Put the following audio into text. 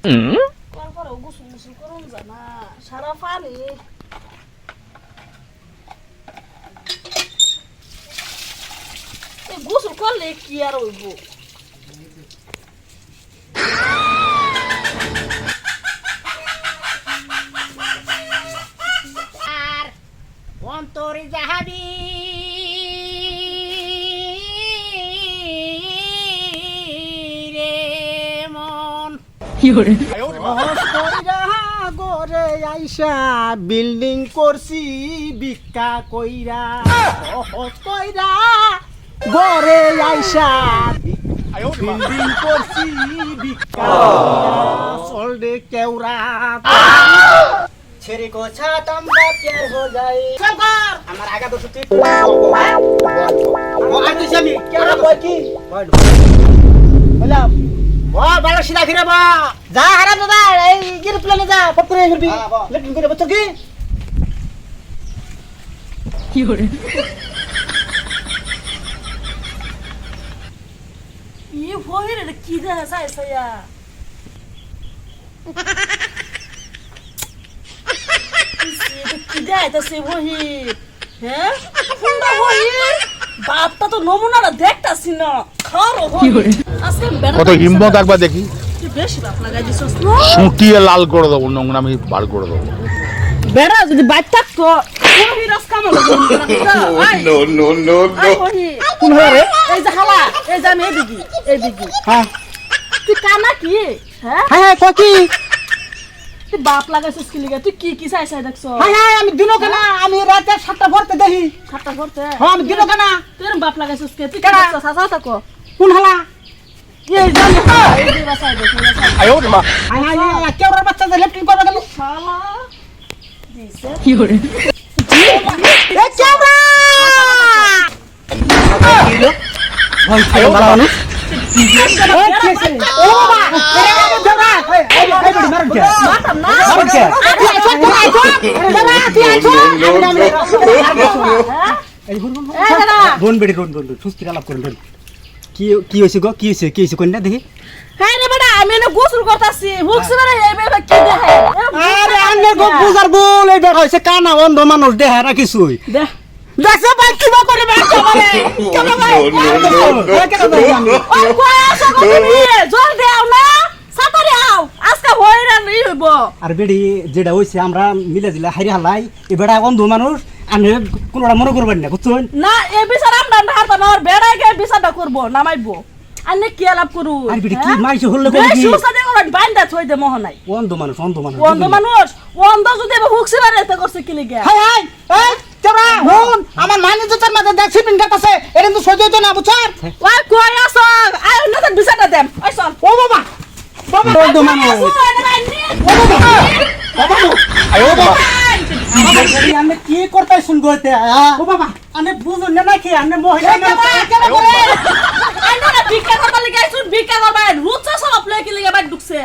তারপরে গোসল গোসল করুন জানা সারা পানি গোসল করলে কি আর হইব আর অন্তরে যাহাবি রে মন গরে আইসা বিল্ডিং করছি ভিক্ষা কইরা সহজ কইরা গরে আইসা বিল্ডিং করছি ভিক্ষা চলবে কেউরা ছেড়ে গোছা তমরা প্যার হো যাই সরকার আমার আগা তো সুতি ও আইছি আমি কেউরা কই কি বললাম ও বালা সিধা ফিরে বা যা হারাম দাদা এই গির প্লেনে যা ফট করে করবি লেটিন করে বচ্চ কি করে ই ভয়ের এটা কি দা সাই সাইয়া কি দা এটা সে বহি হ্যাঁ ফুন্ডা বহি বাপটা তো নমুনাটা দেখতাছি না খারো কি করে আজকে কত হিম্মত একবার দেখি তুই বেশি বাপ লাগাই দিছস সুটিয়ে লাল করে দেবো নোংরা আমি বার করে দেবো বেড়া যদি বাইক থাকতো বহি রাস কামালো নো নো নো নো কোন হরে এই যে হালা এই যে আমি এইদিকে হ্যাঁ তুই কানা কি হ্যাঁ হ্যাঁ তো কি তুই বাপ লাগাইছিস কি লিগা তুই কি চাই দেখছ হ্যাঁ আমি দিনো কেনা আমি রাতে 7টা ভরতে দেখি 7টা করতে হ্যাঁ আমি দিনো কেনা তুই বাপ লাগাইছিস কে তুই কেনা সাসা থাকো কোন হালা এই জানি এই দিবা চাই দেখো আয়ো মা হ্যাঁ কেউরা বাচ্চাদের লেফটিং করবে গেল শালা দিছে কি করে এ কেউরা ভাই আয়ো মারানো ও বাবা এ কেউরা এই বড়ি মারন কে মাতাম না মারন কে এই বোন বেড়ি রোন সুস্থির আলাপ করেন কি কি হইছে গো কি হইছে কন্যা দেখি হ্যাঁ রে বেটা আমি না গোসল করতাছি ভুকছ না এই বেবা কি দেখে আরে আন্নে গো বুজার বল এই দেখা হইছে কানা অন্ধ মানুষ দেহা না কিছুই দেখ দেখছ ভাই কি করে বাচ্চা বলে কেন ভাই ওই কই আসো গো তুমি জল দেও না সাতারে আও আজকে হইরা নই হইব আর বেড়ি যেটা হইছে আমরা মিলে দিলা হাইরে হালাই এ বেড়া অন্ধ মানুষ আনে কোনটা মনে করবেন না বুঝছেন না এ বিচার আমরা না হারতাম আর বেড়াকে বিচারটা করব নামাইবো আনে কি আলাপ করু আর বেড়ি কি মাইছে হল কই কি সুসাদে ওরা বাইন্দা থই দে মোহনাই অন্ধ মানুষ অন্ধ যদি হুকসি বারে এত করছে কি লিগে হাই হাই এই তোরা হন আমার মাইনে জোতার মাঝে দেখছি পিনকাত আছে এটা তো সহ্য হইতো না বুঝছার ওই কই আসো আই না তো বিচারটা দেম ওই চল ও বাবা বাবা অন্ধ মানুষ ও বাবা আয়ো মা আমি কি করতে শুনবো এতে ও বাবা আমি বুঝুন না নাকি আমি মহিলা আই না ভিক্ষা করবা লিগে আইছুন ভিক্ষা করবা রুচা সব প্লে কি লিগে বাদ ঢুকছে